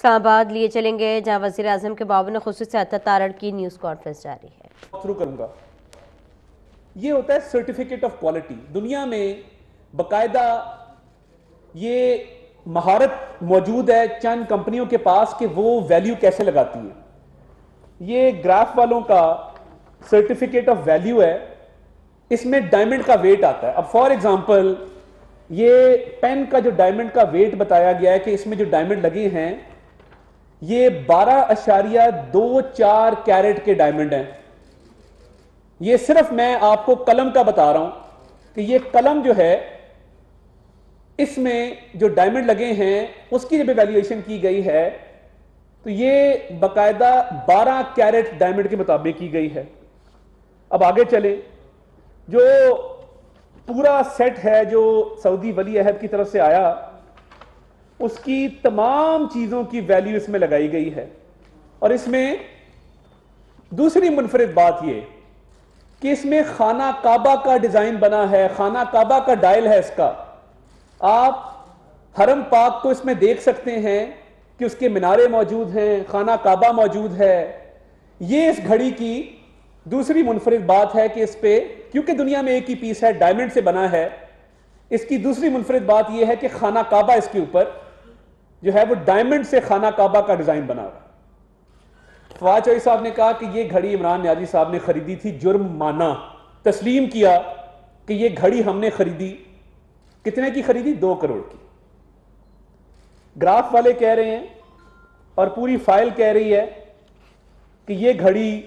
इस्लामाबाद लिए चलेंगे जहां वज़ीर आज़म के बावन खुसूसी अता तारड़ की न्यूज़ कॉन्फ्रेंस जारी है। शुरू करूंगा। ये होता है सर्टिफिकेट ऑफ क्वालिटी। दुनिया में बकायदा ये महारत मौजूद है चंद कंपनियों के पास कि वो वैल्यू कैसे लगाती है। ये ग्राफ वालों का सर्टिफिकेट ऑफ वैल्यू है, इसमें डायमंड का वेट आता है। अब फॉर एग्जांपल ये पेन का जो डायमंड का वेट बताया गया है कि इसमें जो डायमंड लगे हैं ये 12.24 कैरेट के डायमंड हैं। ये सिर्फ मैं आपको कलम का बता रहा हूं कि ये कलम जो है इसमें जो डायमंड लगे हैं उसकी जब वैल्यूएशन की गई है तो ये बकायदा 12 कैरेट डायमंड के मुताबिक की गई है। अब आगे चलें, जो पूरा सेट है जो सऊदी वली अहद की तरफ से आया उसकी तमाम चीजों की वैल्यू इसमें लगाई गई है। और इसमें दूसरी मुनफरिद बात यह कि इसमें खाना काबा का डिजाइन बना है, खाना काबा का डायल है इसका। आप हरम पाक को इसमें देख सकते हैं कि उसके मीनारे मौजूद हैं, खाना काबा मौजूद है। ये इस घड़ी की दूसरी मुनफरिद बात है कि इस पे क्योंकि दुनिया में एक ही पीस है, डायमंड से बना है, इसकी दूसरी मुनफरिद बात यह है कि खाना काबा इसके ऊपर जो है वो डायमंड से खाना काबा का डिजाइन बना हुआ। फवाद चौधरी साहब ने कहा कि यह घड़ी इमरान नियाजी साहब ने खरीदी थी, जुर्म माना, तस्लीम किया कि यह घड़ी हमने खरीदी। कितने की खरीदी? 2 करोड़ की। ग्राफ वाले कह रहे हैं और पूरी फाइल कह रही है कि यह घड़ी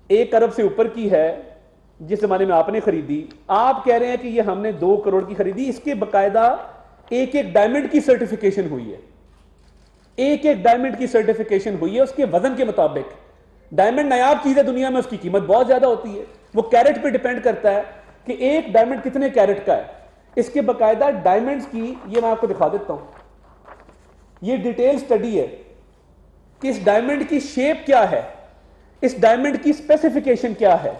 1 अरब से ऊपर की है जिस जमाने में आपने खरीदी। आप कह रहे हैं कि यह हमने 2 करोड़ की खरीदी। इसके बकायदा एक एक डायमंड की सर्टिफिकेशन हुई है, एक एक डायमंड की सर्टिफिकेशन हुई है उसके वजन के मुताबिक। डायमंड नायाब चीज है दुनिया में, उसकी कीमत बहुत ज्यादा होती है, वो कैरेट पे डिपेंड करता है कि एक डायमंड कितने कैरेट का है। इसके बकायदा डायमंड्स की, ये मैं आपको दिखा देता हूं, ये डिटेल स्टडी है कि इस डायमंड की शेप क्या है, इस डायमंड की स्पेसिफिकेशन क्या है,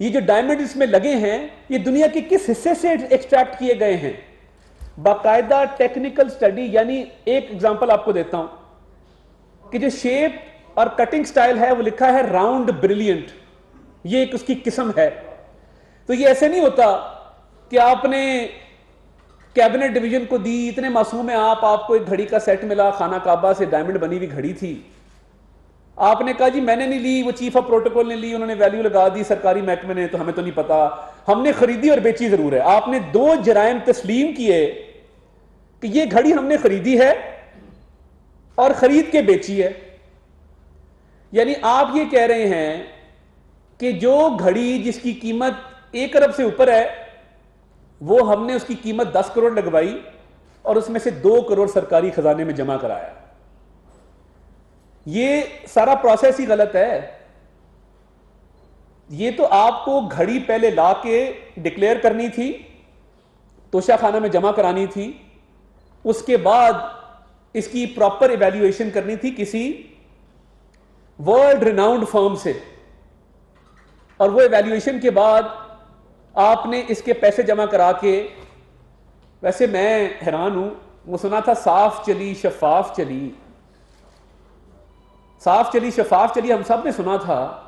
ये जो डायमंड इसमें लगे हैं ये दुनिया के किस हिस्से से एक्सट्रैक्ट किए गए हैं। बाकायदा टेक्निकल स्टडी। यानी एक एग्जांपल आपको देता हूं कि जो शेप और कटिंग स्टाइल है वो लिखा है राउंड ब्रिलियंट, ये एक उसकी किस्म है। तो ये ऐसे नहीं होता कि आपने कैबिनेट डिवीजन को दी, इतने मासूम है आप, आपको एक घड़ी का सेट मिला, खाना काबा से डायमंड बनी हुई घड़ी थी, आपने कहा जी मैंने नहीं ली, वो चीफ ऑफ प्रोटोकॉल ने ली, उन्होंने वैल्यू लगा दी सरकारी महकमे ने, तो हमें तो नहीं पता, हमने खरीदी और बेची जरूर है। आपने 2 जराइम तस्लीम किए कि ये घड़ी हमने खरीदी है और खरीद के बेची है। यानी आप ये कह रहे हैं कि जो घड़ी जिसकी कीमत 1 अरब से ऊपर है वो हमने उसकी कीमत 10 करोड़ लगवाई और उसमें से 2 करोड़ सरकारी खजाने में जमा कराया। ये सारा प्रोसेस ही गलत है। ये तो आपको घड़ी पहले लाके डिक्लेयर करनी थी, तोशाखाना में जमा करानी थी, उसके बाद इसकी प्रॉपर इवैल्यूएशन करनी थी किसी वर्ल्ड रिनाउंड फर्म से, और वो इवैल्यूएशन के बाद आपने इसके पैसे जमा करा के। वैसे मैं हैरान हूं, वो सुना था साफ चली शफाफ चली, साफ चली शफाफ चली हम सब ने सुना था।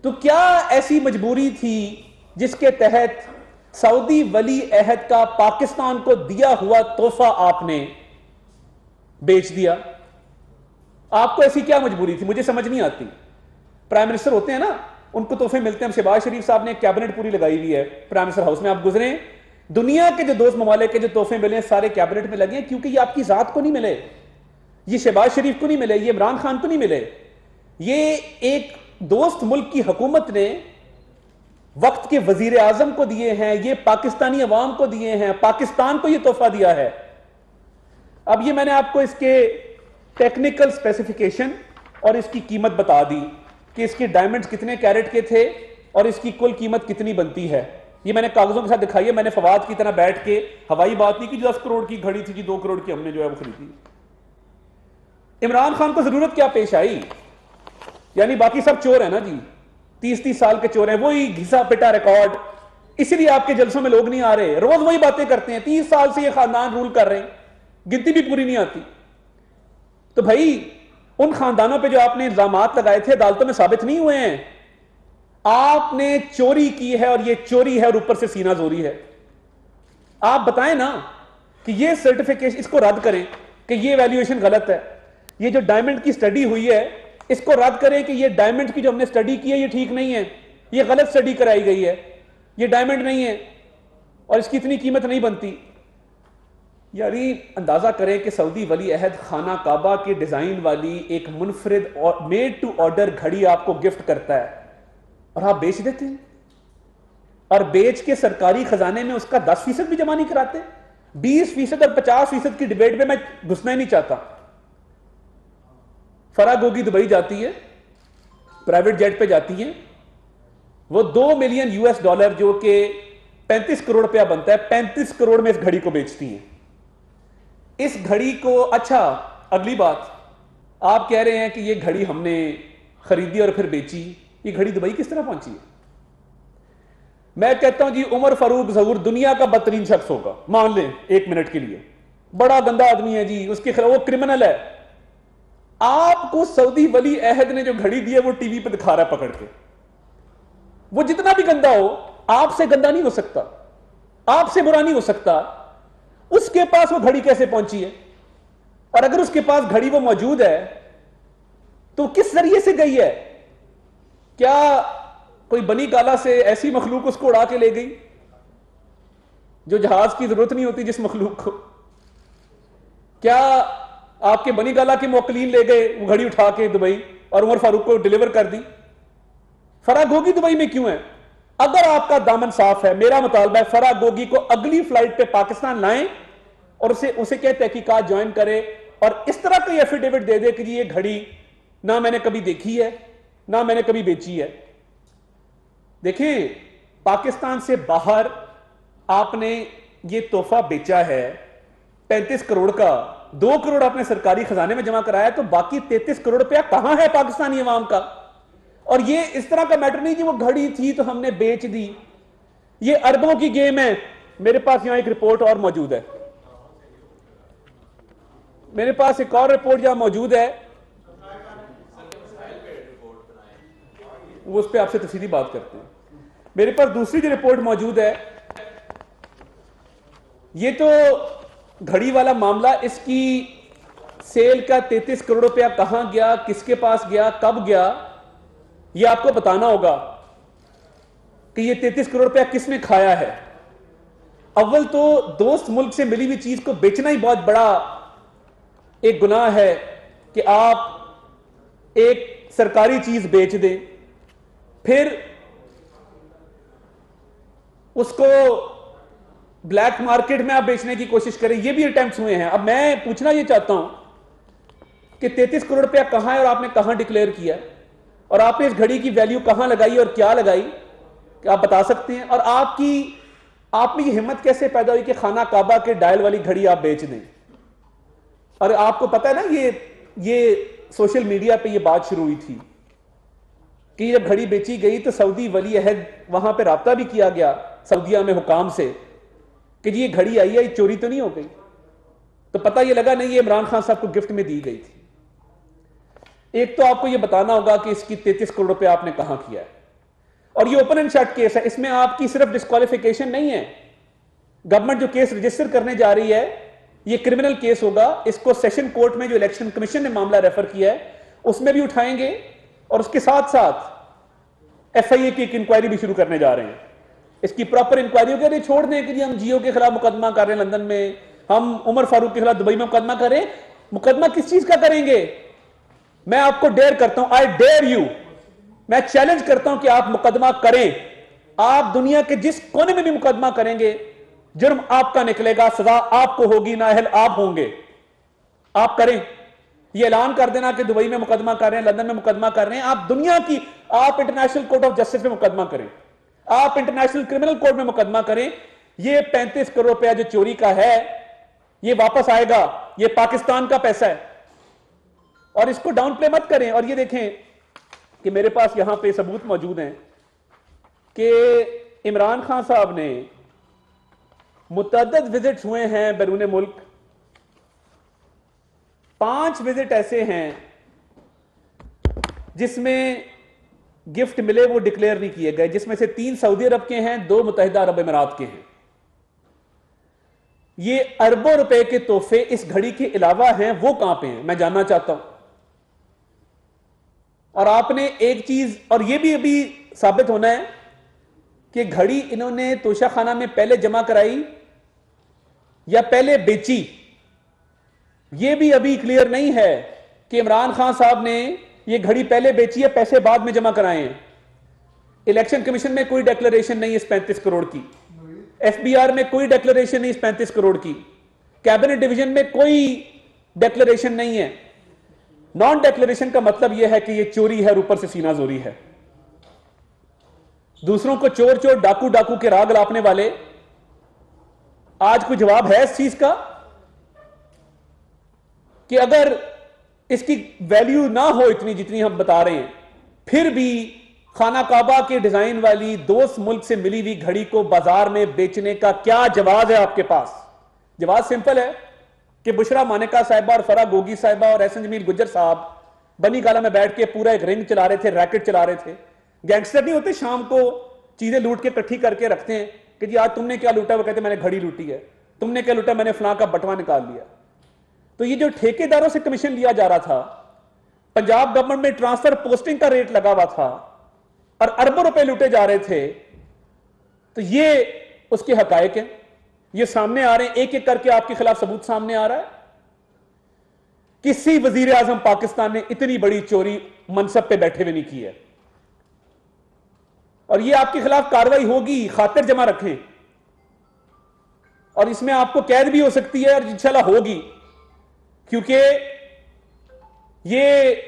तो क्या ऐसी मजबूरी थी जिसके तहत सऊदी वली अहद का पाकिस्तान को दिया हुआ तोहफा आपने बेच दिया? आपको ऐसी क्या मजबूरी थी? मुझे समझ नहीं आती। प्राइम मिनिस्टर होते हैं ना, उनको तोहफे मिलते हैं। शहबाज शरीफ साहब ने कैबिनेट पूरी लगाई हुई है प्राइम मिनिस्टर हाउस में, आप गुजरे, दुनिया के जो दोस्त ममालिक के जो तोहफे मिले सारे कैबिनेट में लगे हैं, क्योंकि ये आपकी जात को नहीं मिले, ये शहबाज शरीफ को नहीं मिले, ये इमरान खान को नहीं मिले, ये एक दोस्त मुल्क की हुकूमत ने वक्त के वजीर आजम को दिए हैं, ये पाकिस्तानी अवाम को दिए हैं, पाकिस्तान को ये तोहफा दिया है। अब ये मैंने आपको इसके टेक्निकल स्पेसिफिकेशन और इसकी कीमत बता दी कि इसके डायमंड्स कितने कैरेट के थे और इसकी कुल कीमत कितनी बनती है। ये मैंने कागजों के साथ दिखाई है। मैंने फवाद की तरह बैठ के हवाई बात नहीं की 10 करोड़ की घड़ी थी जी, 2 करोड़ की हमने जो है वो खरीदी। इमरान खान को जरूरत क्या पेश आई? यानी बाकी सब चोर है ना जी, 30-30 साल के चोर हैं, वही घिसा पिटा रिकॉर्ड, इसलिए आपके जलसों में लोग नहीं आ रहे, रोज वही बातें करते हैं। 30 साल से ये खानदान रूल कर रहे हैं, गिनती भी पूरी नहीं आती। तो भाई उन खानदानों पे जो आपने इल्जामात लगाए थे अदालतों में साबित नहीं हुए हैं। आपने चोरी की है और ये चोरी है और ऊपर से सीना जोरी है। आप बताएं ना कि ये सर्टिफिकेशन, इसको रद्द करें कि ये वैल्यूएशन गलत है। ये जो डायमंड की स्टडी हुई है इसको रद्द करें कि ये डायमंड की जो हमने स्टडी की है ये ठीक नहीं है, ये गलत स्टडी कराई गई है, ये डायमंड नहीं है और इसकी इतनी कीमत नहीं बनती। यानी अंदाजा करें कि सऊदी वली अहद खाना काबा के डिजाइन वाली एक मुनफरिद और मेड टू ऑर्डर घड़ी आपको गिफ्ट करता है और आप बेच देते हैं, और बेच के सरकारी खजाने में उसका 10% भी जमा नहीं कराते। 20% और 50% की डिबेट में मैं घुसना ही नहीं चाहता। फराह गोगी दुबई जाती है, प्राइवेट जेट पे जाती है, वो $2 मिलियन जो कि 35 करोड़ रुपया बनता है, 35 करोड़ में इस घड़ी को बेचती है। इस घड़ी को, अच्छा अगली बात, आप कह रहे हैं कि ये घड़ी हमने खरीदी और फिर बेची। ये घड़ी दुबई किस तरह पहुंची है? मैं कहता हूं जी उमर फारूक ज़हूर दुनिया का बदतरीन शख्स होगा, मान लें 1 मिनट के लिए, बड़ा गंदा आदमी है जी, उसके खिलाफ वो क्रिमिनल है। आपको सऊदी वली अहद ने जो घड़ी दी है वो टीवी पे दिखा रहा है पकड़ के। वो जितना भी गंदा हो, आपसे गंदा नहीं हो सकता, आपसे बुरा नहीं हो सकता। उसके पास वो घड़ी कैसे पहुंची है? और अगर उसके पास घड़ी वो मौजूद है तो किस जरिए से गई है? क्या कोई बनी गाला से ऐसी मखलूक उसको उड़ा के ले गई जो जहाज की जरूरत नहीं होती जिस मखलूक को? क्या आपके बनी गाला के मोकलीन ले गए वो घड़ी उठा के दुबई और उमर फारूक को डिलीवर कर दी? फराह गोगी दुबई में क्यों है? अगर आपका दामन साफ है, मेरा मुतालबा है फराह गोगी को अगली फ्लाइट पे पाकिस्तान लाएं और उसे क्या तहकीकात ज्वाइन करे और इस तरह कोई एफिडेविट दे दे कि जी ये घड़ी ना मैंने कभी देखी है ना मैंने कभी बेची है। देखिए, पाकिस्तान से बाहर आपने ये तोहफा बेचा है 35 करोड़ का, 2 करोड़ आपने सरकारी खजाने में जमा कराया, तो बाकी 33 करोड़ रुपया कहां है पाकिस्तानी अवाम का? और ये इस तरह का मैटर नहीं कि वो घड़ी थी तो हमने बेच दी। ये अरबों की गेम है। मेरे पास यहां एक रिपोर्ट और मौजूद है, मेरे पास एक और रिपोर्ट यहां मौजूद है, वो उस पर आपसे तफसीली बात करते हैं। मेरे पास दूसरी जो रिपोर्ट मौजूद है, ये तो घड़ी वाला मामला, इसकी सेल का 33 करोड़ रुपया कहां गया, किसके पास गया, कब गया, ये आपको बताना होगा कि ये 33 करोड़ रुपया किसने खाया है। अव्वल तो दोस्त मुल्क से मिली हुई चीज को बेचना ही बहुत बड़ा एक गुनाह है कि आप एक सरकारी चीज बेच दें, फिर उसको ब्लैक मार्केट में आप बेचने की कोशिश करें। ये भी अटेम्प्ट्स हुए हैं। अब मैं पूछना ये चाहता हूं कि 33 करोड़ रुपया कहां है और आपने कहां डिक्लेयर किया और आपने इस घड़ी की वैल्यू कहां लगाई और क्या लगाई, क्या आप बता सकते हैं? और आप में ये हिम्मत कैसे पैदा हुई कि खाना काबा के डायल वाली घड़ी आप बेच दें? और आपको पता है ना, ये सोशल मीडिया पे ये बात शुरू हुई थी कि जब घड़ी बेची गई तो सऊदी वली अहद, वहां पे राब्ता भी किया गया सऊदिया में हुकाम से कि जी ये घड़ी आई है, ये चोरी तो नहीं हो गई? तो पता ये लगा नहीं, ये इमरान खान साहब को गिफ्ट में दी गई थी। एक तो आपको ये बताना होगा कि इसकी 33 करोड़ रुपए आपने कहां किया है, और ये ओपन एंड शट केस है, इसमें आपकी सिर्फ डिस्क्वालिफिकेशन नहीं है। गवर्नमेंट जो केस रजिस्टर करने जा रही है ये क्रिमिनल केस होगा, इसको सेशन कोर्ट में जो इलेक्शन कमीशन ने मामला रेफर किया है उसमें भी उठाएंगे, और उसके साथ साथ एफआईए की एक इंक्वायरी भी शुरू करने जा रहे हैं। इसकी प्रॉपर इंक्वायरी हो गई, छोड़ दें कि जी हम जियो के खिलाफ मुकदमा कर रहे हैं लंदन में, हम उमर फारूक के खिलाफ दुबई में मुकदमा करें। मुकदमा किस चीज का करेंगे? मैं आपको डेयर करता हूं, आई डेयर यू, मैं चैलेंज करता हूं कि आप मुकदमा करें। आप दुनिया के जिस कोने में भी मुकदमा करेंगे, जुर्म आपका निकलेगा, सजा आपको होगी, नाअहल आप होंगे। आप करें, ये ऐलान कर देना कि दुबई में मुकदमा कर रहे हैं, लंदन में मुकदमा कर रहे हैं। आप दुनिया की, आप इंटरनेशनल कोर्ट ऑफ जस्टिस में मुकदमा करें, आप इंटरनेशनल क्रिमिनल कोर्ट में मुकदमा करें। ये 35 करोड़ रुपया जो चोरी का है ये वापस आएगा, ये पाकिस्तान का पैसा है, और इसको डाउन प्ले मत करें। और ये देखें कि मेरे पास यहां पे सबूत मौजूद हैं कि इमरान खान साहब ने मुतअद्दिद विजिट्स हुए हैं बैरून मुल्क, 5 विजिट ऐसे हैं जिसमें गिफ्ट मिले वो डिक्लेयर नहीं किए गए, जिसमें से 3 सऊदी अरब के हैं, 2 मुत्तहिदा अरब अमीरात के हैं। ये अरबों रुपए के तोहफे इस घड़ी के अलावा हैं, वो कहां पे हैं मैं जानना चाहता हूं। और आपने एक चीज, और ये भी अभी साबित होना है कि घड़ी इन्होंने तोशाखाना में पहले जमा कराई या पहले बेची, ये भी अभी क्लियर नहीं है कि इमरान खान साहब ने ये घड़ी पहले बेची है, पैसे बाद में जमा कराए हैं। इलेक्शन कमीशन में कोई डिक्लेरेशन नहीं इस 35 करोड़ की, एफबीआर में कोई डिक्लेरेशन नहीं इस 35 करोड़ की, कैबिनेट डिवीजन में कोई डिक्लेरेशन नहीं है। नॉन डिक्लेरेशन का मतलब यह है कि यह चोरी है और ऊपर से सीना जोरी है। दूसरों को चोर चोर डाकू डाकू के राग लापने वाले, आज कोई जवाब है इस चीज का कि अगर इसकी वैल्यू ना हो इतनी जितनी हम बता रहे हैं, फिर भी खाना काबा के डिजाइन वाली दोस्त मुल्क से मिली हुई घड़ी को बाजार में बेचने का क्या जवाब है आपके पास? जवाब सिंपल है कि बुशरा मानेका साहिबा और फरा गोगी साहिबा और एहसन जमील गुज्जर साहब बनी गाला में बैठ के पूरा एक रिंग चला रहे थे, रैकेट चला रहे थे। गैंगस्टर नहीं होते, शाम को चीजें लूट के इकट्ठी करके रखते हैं कि जी आज तुमने क्या लूटा, वो कहते मैंने घड़ी लूटी है, तुमने क्या लूटा, मैंने फलां का बटवा निकाल लिया। तो ये जो ठेकेदारों से कमीशन लिया जा रहा था, पंजाब गवर्नमेंट में ट्रांसफर पोस्टिंग का रेट लगा हुआ था और अरबों रुपए लूटे जा रहे थे, तो ये उसके हकायक हैं, ये सामने आ रहे हैं, एक एक करके आपके खिलाफ सबूत सामने आ रहा है। किसी वजीर आजम पाकिस्तान ने इतनी बड़ी चोरी मनसब पे बैठे हुए नहीं की है, और ये आपके खिलाफ कार्रवाई होगी, खातिर जमा रखें। और इसमें आपको कैद भी हो सकती है और इंशाल्लाह होगी, क्योंकि ये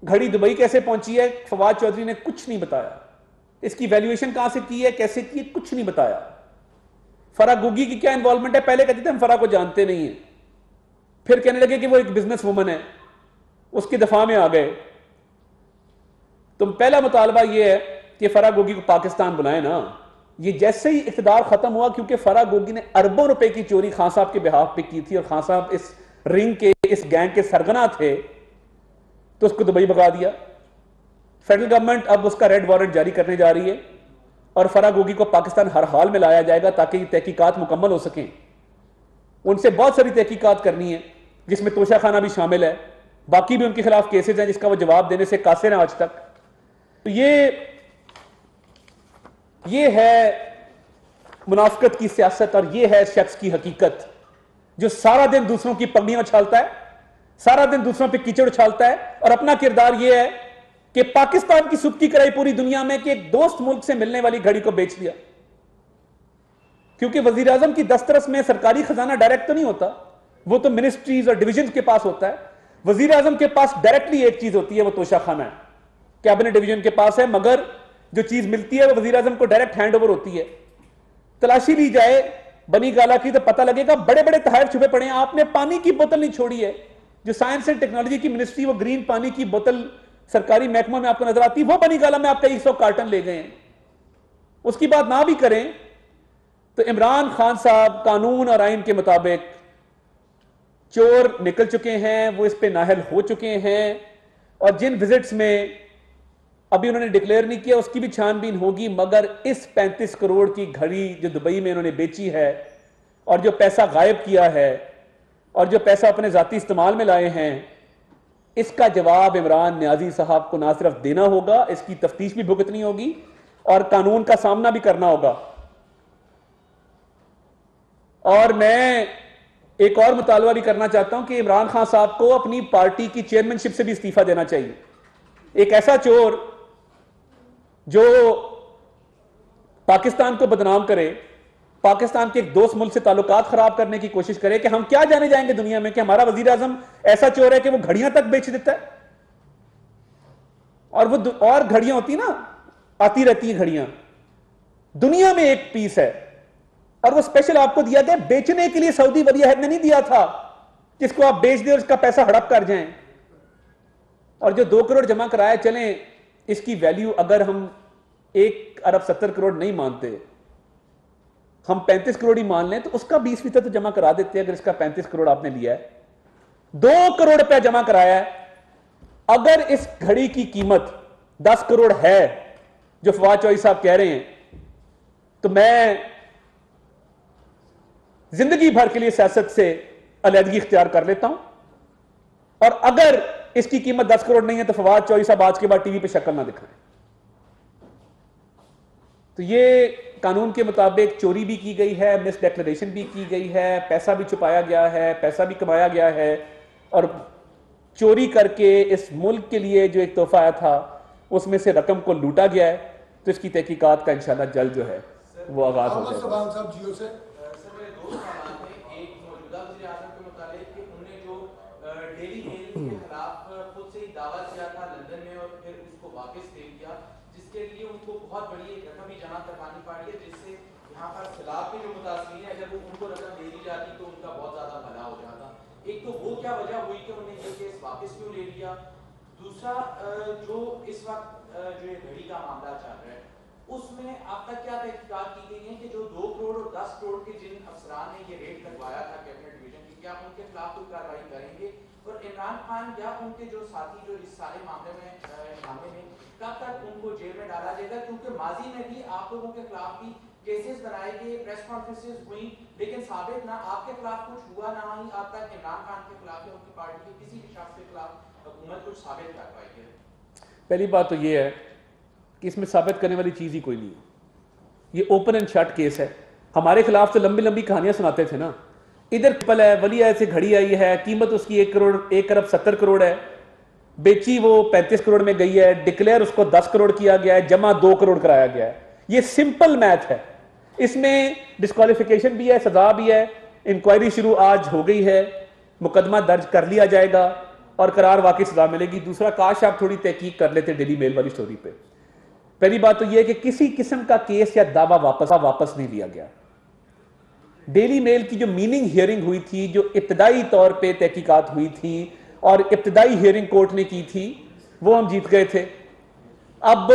घड़ी दुबई कैसे पहुंची है फवाद चौधरी ने कुछ नहीं बताया, इसकी वैल्यूएशन कहां से की है, कैसे की है, कुछ नहीं बताया। फरा गुगी की क्या इन्वॉल्वमेंट है, पहले कहते थे हम फरा को जानते नहीं है, फिर कहने लगे कि वो एक बिजनेस वुमन है, उसकी दफा में आ गए। तो पहला मुतालबा ये है कि फरा गोगी को पाकिस्तान बुलाए ना। ये जैसे ही इख्तिदार खत्म हुआ, क्योंकि फरा गोगी ने अरबों रुपए की चोरी खान साहब के बिहाफ पे की थी और खान साहब इस रिंग के, इस गैंग के सरगना थे, तो उसको दुबई भगा दिया। फेडरल गवर्नमेंट अब उसका रेड वारंट जारी करने जा रही है और फरा गोगी को पाकिस्तान हर हाल में लाया जाएगा ताकि ये तहकीकात मुकम्मल हो सकें। उनसे बहुत सारी तहकीकात करनी है, जिसमें तोशाखाना भी शामिल है, बाकी भी उनके खिलाफ केसेस हैं जिसका वो जवाब देने से कासिर हैं आज तक। तो ये है मुनाफिकत की सियासत और ये है शख्स की हकीकत, जो सारा दिन दूसरों की पगड़ियां उछालता है, सारा दिन दूसरों पे कीचड़ उछालता है, और अपना किरदार यह है कि पाकिस्तान की सुबकी कराई पूरी दुनिया में कि एक दोस्त मुल्क से मिलने वाली घड़ी को बेच दिया। क्योंकि वजीर आजम की दस्तरस में सरकारी खजाना डायरेक्ट तो नहीं होता, वो तो मिनिस्ट्रीज और डिवीजन के पास होता है। वजीर आजम के पास डायरेक्टली एक चीज होती है, वो तोशाखाना है, कैबिनेट डिवीजन के पास है, मगर जो चीज मिलती है वो वजीर आजम को डायरेक्ट हैंड ओवर होती है। तलाशी ली जाए बनी गाला की तो पता लगेगा बड़े बड़े तहफ छुपे पड़े हैं। आपने पानी की बोतल नहीं छोड़ी है, जो साइंस एंड टेक्नोलॉजी की मिनिस्ट्री, वो ग्रीन पानी की बोतल सरकारी महकमा में आपको नजर आती है, वो बनी गाला में आपका 100 कार्टन ले गए हैं। उसकी बात ना भी करें तो इमरान खान साहब कानून और आइन के मुताबिक चोर निकल चुके हैं, वो इस पे नाहल हो चुके हैं, और जिन विजिट्स में अभी उन्होंने डिक्लेयर नहीं किया उसकी भी छानबीन होगी। मगर इस 35 करोड़ की घड़ी जो दुबई में इन्होंने बेची है और जो पैसा गायब किया है और जो पैसा अपने जाती इस्तेमाल में लाए हैं, इसका जवाब इमरान न्याजी साहब को ना सिर्फ देना होगा, इसकी तफ्तीश भी भुगतनी होगी और कानून का सामना भी करना होगा। और मैं एक और मुतालबा भी करना चाहता हूं कि इमरान खान साहब को अपनी पार्टी की चेयरमैनशिप से भी इस्तीफा देना चाहिए। एक ऐसा चोर जो पाकिस्तान को बदनाम करे, पाकिस्तान के एक दोस्त मुल्क से ताल्लुकात खराब करने की कोशिश करे, कि हम क्या जाने जाएंगे दुनिया में कि हमारा वजीर आजम ऐसा चोर है कि वो घड़ियां तक बेच देता है। और वो और घड़ियां होती ना, आती रहती हैं घड़ियां, दुनिया में एक पीस है और वो स्पेशल आपको दिया गया बेचने के लिए। सऊदी वली अहद ने नहीं दिया था जिसको आप बेच दे और उसका पैसा हड़प कर जाएं। और जो 2 करोड़ जमा कराया, चलें इसकी वैल्यू अगर हम 1 अरब 70 करोड़ नहीं मानते, हम 35 करोड़ ही मान लें, तो उसका 20% तो जमा करा देते हैं अगर इसका 35 करोड़ आपने लिया है। 2 करोड़ रुपया जमा कराया है। अगर इस घड़ी की कीमत 10 करोड़ है जो फवाद चौधरी साहब कह रहे हैं, तो मैं जिंदगी भर के लिए सियासत से अलहदगी इख्तियार कर लेता हूं। और अगर इसकी कीमत 10 करोड़ नहीं है तो फवाद चौधरी साहब आज के बाद टीवी पे शक्ल ना दिखाएं। तो ये कानून के मुताबिक चोरी भी की गई है, मिस डिक्लेरेशन भी की गई है, पैसा भी छुपाया गया है, पैसा भी कमाया गया है, और चोरी करके इस मुल्क के लिए जो एक तोहफा आया था उसमें से रकम को लूटा गया है। तो इसकी तहकीकात का इंशाल्लाह जल्द जो है वो आगाज हो जाएगा। डेली मेल के खिलाफ खुद से ही दावा किया था लंदन में और फिर उसको वापस ले लिया, जिसके लिए उनको बहुत बड़ी एक रकम ही जमा करवानी पड़ी है, जिससे यहाँ पर खिलाफ के जो मुतासरीन है जब उनको रकम दे दी जाती तो उनका बहुत ज्यादा भला हो जाता। एक तो वो क्या वजह हुई कि उन्होंने ये केस वापस क्यों ले लिया। दूसरा जो इस वक्त जो ये घड़ी का मामला चल रहा है उसमें अब तक क्या तहकीकात की गई है कि जो 2 करोड़ और 10 करोड़ के जिन अफसरान ने ये रेड करवाया था कैबिनेट डिवीजन की, क्या उनके खिलाफ कोई कार्रवाई करेंगे, और इमरान खान या उनके जो साथी जो इस सारे मामले में कब तक उनको जेल में डाला जाएगा, क्योंकि माजी में भी आप लोगों के खिलाफ भी केसेस बनाए गए, प्रेस कॉन्फ्रेंसेस हुई, लेकिन साबित ना आपके खिलाफ कुछ हुआ, ना ही अब तक इमरान खान के खिलाफ या उनकी पार्टी के किसी भी शख्स के खिलाफ हुकूमत कुछ साबित कर पाई है। पहली बात तो ये है कि इसमें साबित करने वाली चीज ही कोई नहीं है। ये ओपन एंड शट केस है। हमारे खिलाफ तो लंबी लंबी कहानियां सुनाते थे ना। इधर पल है, वलिया से घड़ी आई है, कीमत उसकी 1 अरब 70 करोड़ है, बेची वो 35 करोड़ में गई है, डिक्लेयर उसको 10 करोड़ किया गया है, जमा 2 करोड़ कराया गया है। ये सिंपल मैथ है। इसमें डिस्क्वालिफिकेशन भी है, सजा भी है। इंक्वायरी शुरू आज हो गई है, मुकदमा दर्ज कर लिया जाएगा और करार वाकई सजा मिलेगी। दूसरा, काश आप थोड़ी तहकीक कर लेते डेली मेल वाली स्टोरी पे। पहली बात तो यह है कि किसी किस्म का केस या दावा वापस नहीं लिया गया। डेली मेल की जो मीनिंग हियरिंग हुई थी, जो इब्तदाई तौर पे तहकीकात हुई थी और इब्तदाई हियरिंग कोर्ट ने की थी, वो हम जीत गए थे। अब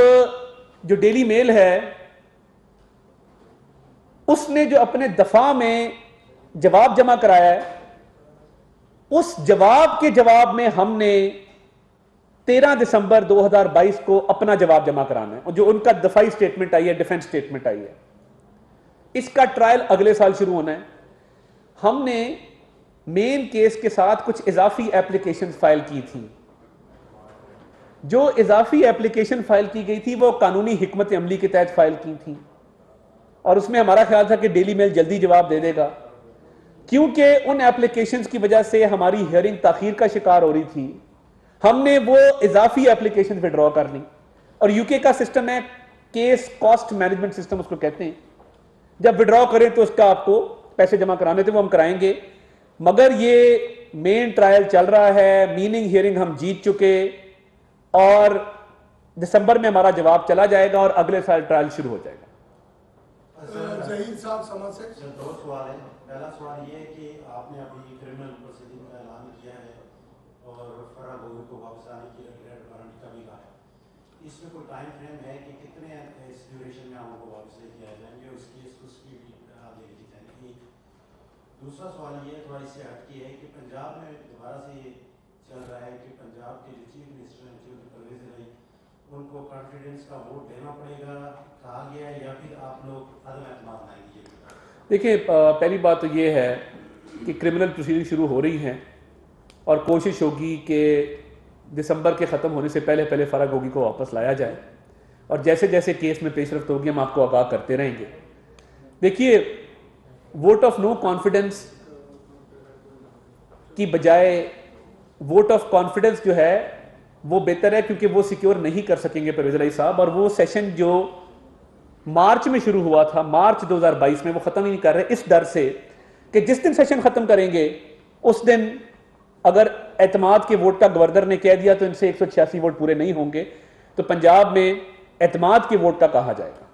जो डेली मेल है उसने जो अपने दफा में जवाब जमा कराया है, उस जवाब के जवाब में हमने 13 दिसंबर 2022 को अपना जवाब जमा कराना है। और जो उनका दफाई स्टेटमेंट आई है, डिफेंस स्टेटमेंट आई है, इसका ट्रायल अगले साल शुरू होना है। हमने मेन केस के साथ कुछ इजाफी एप्लीकेशन फाइल की थी। जो इजाफी एप्लीकेशन फाइल की गई थी वो कानूनी हिकमत अमली के तहत फाइल की थी, और उसमें हमारा ख्याल था कि डेली मेल जल्दी जवाब दे देगा। क्योंकि उन एप्लीकेशंस की वजह से हमारी हियरिंग ताखीर का शिकार हो रही थी, हमने वो इजाफी एप्लीकेशन विड्रॉ कर ली। और यूके का सिस्टम है केस कॉस्ट मैनेजमेंट सिस्टम उसको कहते हैं। जब विड्रॉ करें तो उसका आपको पैसे जमा कराने थे, वो हम कराएंगे। मगर ये मेन ट्रायल चल रहा है, मीनिंग हियरिंग हम जीत चुके, और दिसंबर में हमारा जवाब चला जाएगा और अगले साल ट्रायल शुरू हो जाएगा। ज़हीर साहब समझ से 2 सवाल है। पहला सवाल ये है कि आपने अभी क्रिमिनल प्रोसीडिंग का ऐलान किया है और फराग होगी को वापस आने की रेड वारंट का भी कहा है। इसमें कोई टाइम फ्रेम है कि कितने इस ड्यूरेशन में हमको वापस लेके आ जाएंगे, उसकी भी आगे लिखी जाएगी। दूसरा सवाल ये थोड़ा इससे हटके है कि पंजाब में दोबारा से ये चल रहा है कि पंजाब के जो चीफ मिनिस्टर हैं जो परवेज इलाही, उनको कॉन्फिडेंस का वोट देना पड़ेगा कहा गया है, या फिर आप लोग अदम एतमाद लाएंगे? देखिए, पहली बात तो ये है कि क्रिमिनल प्रोसीडिंग शुरू हो रही हैं और कोशिश होगी कि दिसंबर के ख़त्म होने से पहले पहले फराग होगी को वापस लाया जाए, और जैसे जैसे केस में पेशरफ्त होगी हम आपको आगाह करते रहेंगे। देखिए, वोट ऑफ नो कॉन्फिडेंस की बजाय वोट ऑफ कॉन्फिडेंस जो है वो बेहतर है, क्योंकि वो सिक्योर नहीं कर सकेंगे परवेज इलाही साहब। और वो सेशन जो मार्च में शुरू हुआ था, मार्च 2022 में, वो खत्म ही नहीं कर रहे, इस डर से कि जिस दिन सेशन खत्म करेंगे उस दिन अगर एतमाद के वोट का गवर्नर ने कह दिया तो इनसे 186 वोट पूरे नहीं होंगे, तो पंजाब में एतमाद के वोट का कहा जाएगा।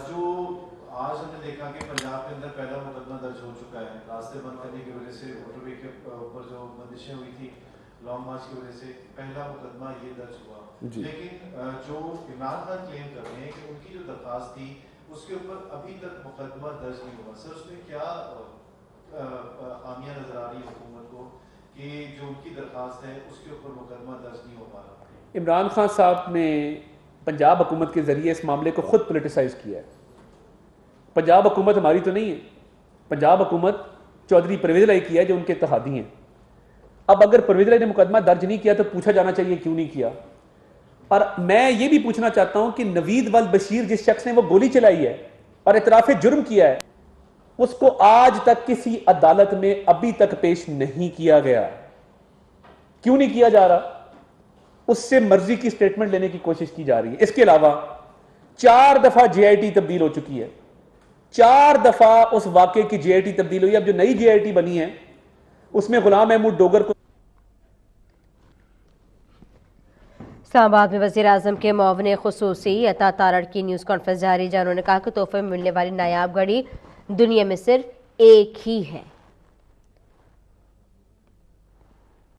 जो आज हमने देखा कि पंजाब के अंदर पहला मुकदमा दर्ज हो चुका है रास्ते बंद करने की वजह से, मोटरवे के ऊपर जो बंदिशें हुई थी लॉन्ग मार्च की वजह से, पहला मुकदमा ये दर्ज हुआ। लेकिन जो इमरान खान क्लेम कर रहे हैं कि उनकी जो दरखास्त थी उसके ऊपर अभी तक मुकदमा दर्ज नहीं हुआ। सर, उसमें क्या खामियां नजर आ रही है हुकूमत को कि जो उनकी दरख्वास्त है उसके ऊपर मुकदमा दर्ज नहीं हो पा रहा। इमरान खान साहब ने पंजाब हुकूमत के ज़रिए इस मामले को ख़ुद पोलिटिसाइज़ किया है। पंजाब हुकूमत हमारी तो नहीं है, पंजाब हुकूमत चौधरी परवेज़ लाई की है जो उनके इत्तेहादी हैं। अब अगर परवेज़ लाई ने मुकदमा दर्ज नहीं किया तो पूछा जाना चाहिए क्यों नहीं किया। और मैं ये भी पूछना चाहता हूं कि नवीद वल बशीर जिस शख्स ने वो गोली चलाई है और इतराफ़े जुर्म किया है, उसको आज तक किसी अदालत में अभी तक पेश नहीं किया गया। क्यों नहीं किया जा रहा? उससे मर्जी की स्टेटमेंट लेने की कोशिश की जा रही है। इसके अलावा 4 दफा JIT तब्दील हो चुकी है, 4 दफा उस वाकये की JIT तब्दील हुई। अब जो नई JIT बनी है उसमें गुलाम महमूद डोगर को इस्लामाबाद में वज़ीर आज़म के मुआविन ख़ुसूसी अता तारड़ की न्यूज़ कॉन्फ्रेंस जारी है। उन्होंने कहा कि तोहफे में मिलने वाली नायाब घड़ी दुनिया में सिर्फ एक ही है।